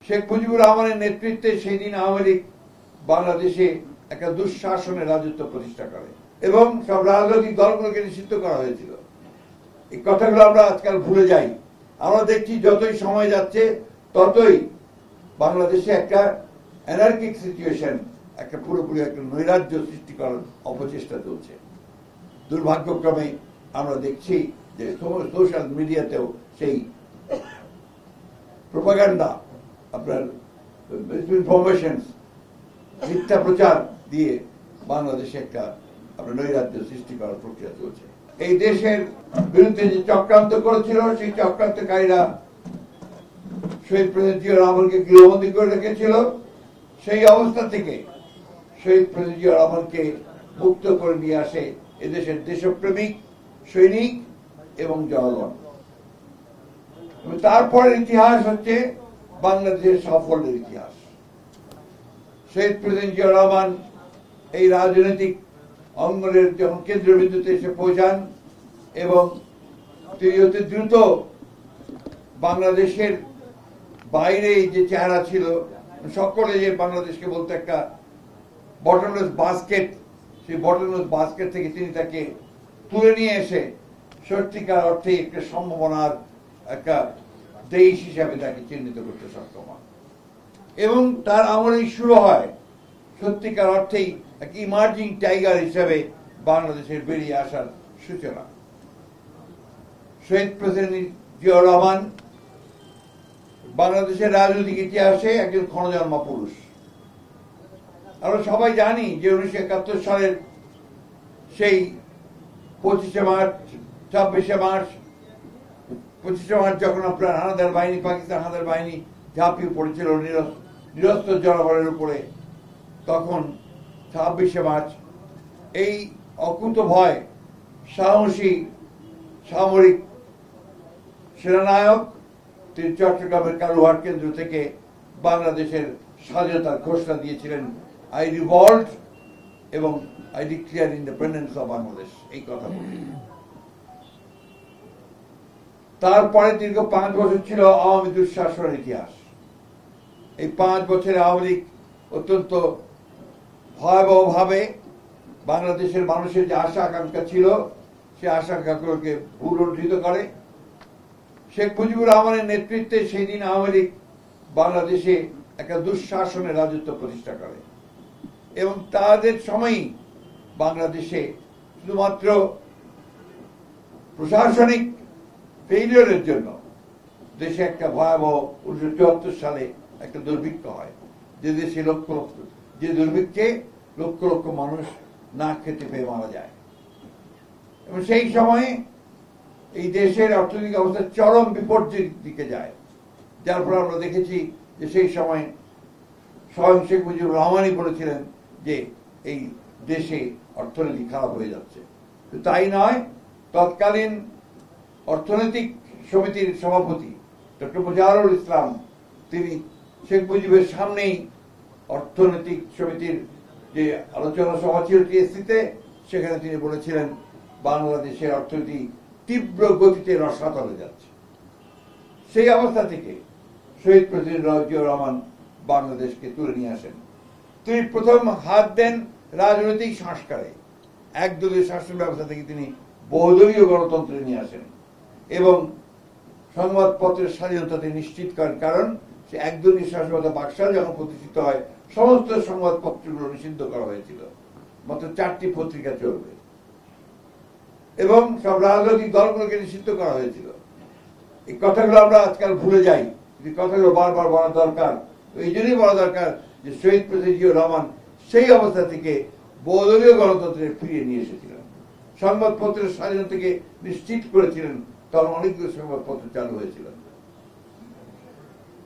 শেখ মুজিবুর রহমানের নেতৃত্বে সেই দিন আওয়ামী লীগ বাংলাদেশে একটা দুঃশাসনের রাজত্ব প্রতিষ্ঠা করে এবং সব রাজনৈতিক দলগুলোকে নিষিদ্ধ করা হয়েছিল। এই কথাগুলো আমরা আজকাল ভুলে যাই। আমরা দেখছি যতই সময় যাচ্ছে ততই বাংলাদেশে একটা অ্যানার্কিক সিচুয়েশন, একটা পুরোপুরি একটা নৈরাজ্য সৃষ্টি করার অপচেষ্টা চলছে। দুর্ভাগ্যক্রমে আমরা দেখছি যে সোশ্যাল মিডিয়াতেও সেই প্রোপাগান্ডা, আপনার ইনফরমেশন, মিথ্যা প্রচার দিয়ে বাংলাদেশে একটা আপনার নৈরাজ্য সৃষ্টি করার প্রক্রিয়া চলছে। এই দেশের বিরুদ্ধে যে চক্রান্ত করেছিল সেই চক্রান্তকারীরা শহীদ প্রেসিডেন্ট জিয়া রহমানকে গৃহবন্দী করে রেখেছিল। সেই অবস্থা থেকে শহীদ প্রেসিডেন্ট জিয়া রহমানকে মুক্ত করে নিয়ে আসে এদেশের দেশপ্রেমিক সৈনিক এবং জনগণ। তারপরের ইতিহাস হচ্ছে বাংলাদেশের সাফল্যের ইতিহাস। শহীদ প্রেসিডেন্ট জিয়া রহমান এই রাজনৈতিক অঙ্গনের যখন কেন্দ্রবিন্দুতে এসে পৌঁছান এবং তিনি অতি দ্রুত বাংলাদেশের বাইরে যে চেহারা ছিল, সকলে যে বাংলাদেশকে বলতে একটা বটমলেস বাস্কেট, সেই বটমলেস বাস্কেট থেকে তিনি তাকে তুলে নিয়ে এসে সত্যিকার অর্থে একটা সম্ভাবনার একটা দেশ হিসাবে তাকে চিহ্নিত করতে সক্ষম হয় এবং তার আমলেই শুরু হয় সত্যিকার অর্থেই এক ইমার্জিং টাইগার হিসাবে বাংলাদেশের বেরিয়ে আসার সূচনা। শহীদ প্রেসিডেন্ট জিয়া রহমান বাংলাদেশের রাজনৈতিক ইতিহাসে একজন ক্ষণজন্মা পুরুষ। আমরা সবাই জানি যে 1971 সালের সেই 25শে মার্চ 26শে মার্চ 25শে মার্চ যখন আপনার হানাদার বাহিনী, পাকিস্তান হানাদার বাহিনী ঝাঁপিয়ে পড়েছিল নিরস্ত্র জনগণের উপরে, তখন 26শে মার্চ এই অকুত ভয় সাহসী সামরিক সেনানায়ক তিনি চট্টগ্রামের কালুরঘাট কেন্দ্র থেকে বাংলাদেশের স্বাধীনতার ঘোষণা দিয়েছিলেন, আই রিভল্ট এবং I declare independence of Bangladesh, এই কথা বলে। তারপরে দীর্ঘ 5 বছর ছিল আওয়ামী দুঃশাসনের ইতিহাস। এই 5 বছরে আওয়ামী লীগ অত্যন্ত ভয়াবহভাবে বাংলাদেশের মানুষের যে আশা আকাঙ্ক্ষা ছিল সে আশা আকাঙ্ক্ষাগুলোকে ভুলুণ্ঠিত করে। শেখ মুজিবুর রহমানের নেতৃত্বে সেই দিন আওয়ামী লীগ বাংলাদেশে একটা দুঃশাসনের রাজত্ব প্রতিষ্ঠা করে এবং তাদের সময়ই বাংলাদেশে শুধুমাত্র প্রশাসনিক ফেইলিয়রের জন্য দেশে একটা ভয়াবহ 1974 সালে একটা দুর্ভিক্ষ হয়, যে দেশে যে দুর্ভিক্ষে লক্ষ লক্ষ মানুষ না খেতে পেয়ে মারা যায় এবং সেই সময়ে এই দেশের অর্থনৈতিক অবস্থা চরম বিপর্যয়ের দিকে যায়। যার ফলে আমরা দেখেছি যে সেই সময় স্বয়ং শেখ মুজিবুর রহমানই বলেছিলেন যে এই দেশে অর্থনীতি খারাপ হয়ে যাচ্ছে। তাই নয়, তৎকালীন অর্থনৈতিক সমিতির সভাপতি ডক্টর মুজাহিরুল ইসলাম তিনি শেখ মুজিবের সামনেই অর্থনৈতিক সমিতির যে আলোচনা সভা ছিল টিএসসিতে, সেখানে তিনি বলেছিলেন বাংলাদেশের অর্থনীতি তীব্র গতিতে রসাতলে যাচ্ছে। সেই অবস্থা থেকে শহীদ প্রেসিডেন্ট জিয়া রহমান বাংলাদেশকে তুলে নিয়ে আসেন। তিনি প্রথম হাত দেন রাজনৈতিক সংস্কারে, একদলীয় শাসন ব্যবস্থা থেকে তিনি বহুদলীয় গণতন্ত্রে নিয়ে আসেন এবং সংবাদপত্রের স্বাধীনতা তিনি নিশ্চিত করেন। কারণ সে একদলীয় শাসন ব্যবস্থা বাকশাল যখন প্রতিষ্ঠিত হয় সমস্ত সংবাদপত্রগুলো নিষিদ্ধ করা হয়েছিল, মাত্র 4টি পত্রিকা চলবে এবং সব রাজনৈতিক দলগুলোকে নিষিদ্ধ করা হয়েছিল। এই কথাগুলো আমরা আজকাল ভুলে যাই, এই কথাগুলো বারবার বলা দরকার। এই জন্যই বলা দরকার যে শহীদ প্রেসিডেন্ট জিয়া রহমান সেই অবস্থা থেকে বহুদলীয় গণতন্ত্রে ফিরিয়ে নিয়ে এসেছিলেন, সংবাদপত্রের স্বাধীনতাকে নিশ্চিত করেছিলেন। তখন অনেকগুলো সংবাদপত্র চালু হয়েছিল,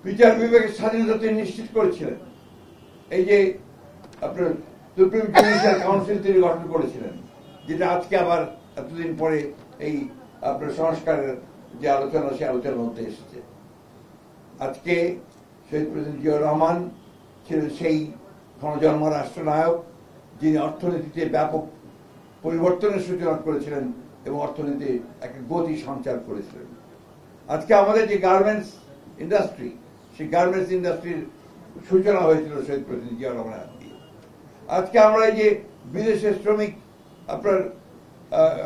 বিচার বিভাগের স্বাধীনতা তিনি নিশ্চিত করেছিলেন। এই যে আপনার সুপ্রিম জুডিশিয়াল কাউন্সিল তিনি গঠন করেছিলেন, যেটা আজকে আবার এতদিন পরে এই আপনার সংস্কারের যে আলোচনা সে আলোচনার মধ্যে এসেছে। আজকে শহীদ প্রেসিডেন্ট জিয়া রহমান ছিলেন সেই ক্ষণজন্মা রাষ্ট্রনায়ক যিনি অর্থনীতিতে ব্যাপক পরিবর্তনের সূচনা করেছিলেন এবং অর্থনীতি একটা গতি সঞ্চার করেছিলেন। আজকে আমাদের যে গার্মেন্টস ইন্ডাস্ট্রি, সেই গার্মেন্টস ইন্ডাস্ট্রির সূচনা হয়েছিল শহীদ প্রেসিডেন্ট জিয়া রহমানের হাত দিয়ে। আজকে আমরা এই যে বিদেশের শ্রমিক আপনার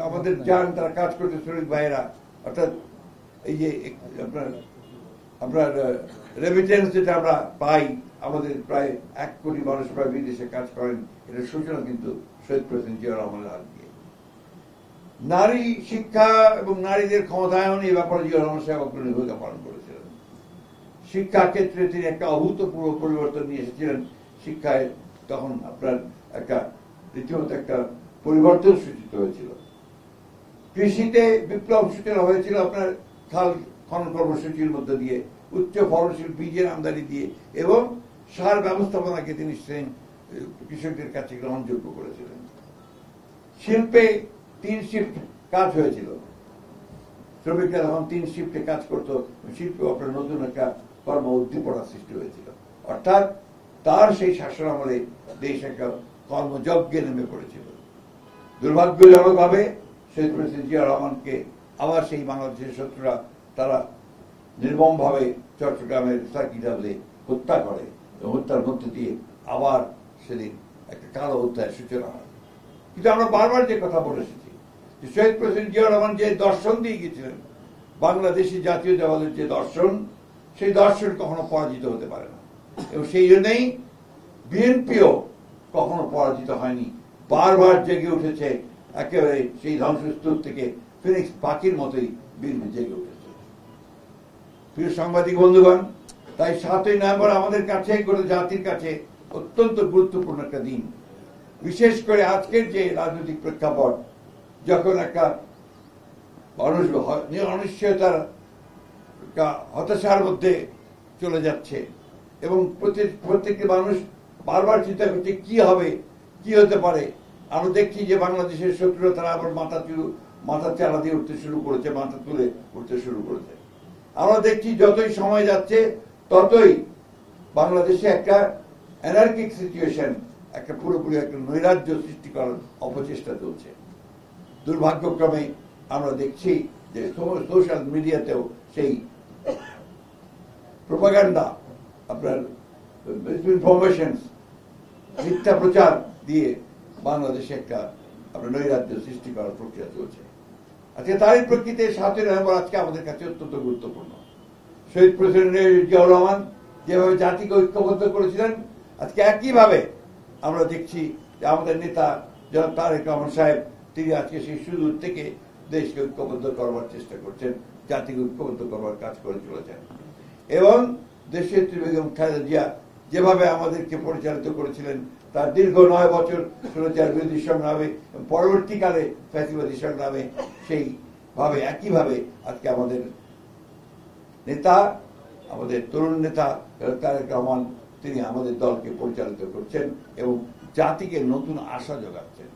আমাদের যান, তারা কাজ করতে শ্রমিক ভাইয়েরা, অর্থাৎ এই যে আপনার রেমিটেন্স যেটা আমরা পাই, আমাদের প্রায় 1 কোটি মানুষ প্রায় বিদেশে কাজ করেন, এটার সূচনা কিন্তু শহীদ প্রেসিডেন্ট জিয়া রহমানের হাত দিয়ে। নারী শিক্ষা এবং নারীদের ক্ষমতায়ন এই ব্যাপারে জিয়া রহমান সাহেব অগ্রণী ভূমিকা পালন করেছিলেন। শিক্ষা ক্ষেত্রে তিনি একটা অভূতপূর্ব পরিবর্তন নিয়ে এসেছিলেন। শিক্ষায় তখন আপনার একটা রীতিমতো একটা পরিবর্তন সূচিত হয়েছিল। কৃষিতে বিপ্লব সূচনা হয়েছিল আপনার খাল খনন কর্মসূচির মধ্য দিয়ে, উচ্চ ফলনশীল বীজের আমদানি দিয়ে, এবং সার ব্যবস্থাপনাকে তিনি কৃষকদের কাছে গ্রহণযোগ্য করেছিলেন। শিল্পে 3 শিফট কাজ হয়েছিল, শ্রমিকরা তখন 3 শিফটে কাজ করত, শিল্পে আপনার নতুন একটা কর্ম উদ্দীপনা সৃষ্টি হয়েছিল। অর্থাৎ তার সেই শাসন আমলে দেশ একটা কর্মযজ্ঞে নেমে পড়েছিল। দুর্ভাগ্যজনকভাবে শহীদ প্রেসিডেন্ট জিয়া রহমানকে আবার সেই বাংলাদেশের শত্রুরা তারা নির্মমভাবে চট্টগ্রামের সার্কিট হাউসে হত্যা করে, এবং হত্যার মধ্যে দিয়ে আবার সেদিন একটা কালো অধ্যায়ের সূচনা হয়। কিন্তু আমরা বারবার যে কথা বলে এসেছি যে শহীদ প্রেসিডেন্ট জিয়া রহমান যে দর্শন দিয়ে গিয়েছিলেন, বাংলাদেশি জাতীয়তাবাদের যে দর্শন, সেই দর্শন কখনো পরাজিত হতে পারে না, এবং সেই জন্যই বিএনপিও কখনো পরাজিত হয়নি, বারবার জেগে উঠেছে, একেবারে সেই ধ্বংসস্তূপ থেকে ফিনিক্স পাখির মতোই বিএনপি জেগে উঠেছে। প্রিয় সাংবাদিক বন্ধুগণ, তাই 7ই নভেম্বর আমাদের কাছে, গোটা জাতির কাছে অত্যন্ত গুরুত্বপূর্ণ একটা দিন। বিশেষ করে আজকের যে রাজনৈতিক প্রেক্ষাপট, যখন একটা মানুষ অনিশ্চয়তার হতাশার মধ্যে চলে যাচ্ছে, এবং প্রত্যেকটি মানুষ বারবার চিন্তা করছে কি হবে, কি হতে পারে। আমরা দেখছি যে বাংলাদেশের শত্রুরা তারা আবার মাথা চালা দিয়ে উঠতে শুরু করেছে, মাথা তুলে উঠতে শুরু করেছে। আমরা দেখছি যতই সময় যাচ্ছে ততই বাংলাদেশে একটা অ্যানার্কিক সিচুয়েশন, একটা পুরোপুরি একটা নৈরাজ্য সৃষ্টি করার অপচেষ্টা চলছে। দুর্ভাগ্যক্রমে আমরা দেখছি যে সোশ্যাল মিডিয়াতেও সেই প্রোপাগান্ডা, আপনার ইনফরমেশন, মিথ্যা প্রচার দিয়ে বাংলাদেশে একটা আপনার নৈরাজ্য সৃষ্টি করার প্রক্রিয়া চলছে। আজকে তারই প্রেক্ষিতে 7ই নভেম্বর আজকে আমাদের কাছে অত্যন্ত গুরুত্বপূর্ণ। শহীদ প্রেসিডেন্ট জিয়াউর রহমান যেভাবে জাতিকে ঐক্যবদ্ধ করেছিলেন, আজকে একইভাবে আমরা দেখছি যে আমাদের নেতা জনাব তারেক রহমান সাহেব, তিনি আজকে সেই সুদূর থেকে দেশকে ঐক্যবদ্ধ করবার চেষ্টা করছেন, জাতিকে ঐক্যবদ্ধ করবার কাজ করে চলেছেন। এবং দেশের বেগম খালেদা জিয়া যেভাবে আমাদেরকে পরিচালিত করেছিলেন, তার দীর্ঘ 9 বছর স্বৈরাচার বিরোধী সংগ্রামে, পরবর্তীকালে ফ্যাসিবাদী সংগ্রামে, সেইভাবে একইভাবে আজকে আমাদের নেতা, আমাদের তরুণ নেতা তারেক রহমান, তিনি আমাদের দলকে পরিচালিত করছেন এবং জাতিকে নতুন আশা যোগাচ্ছেন।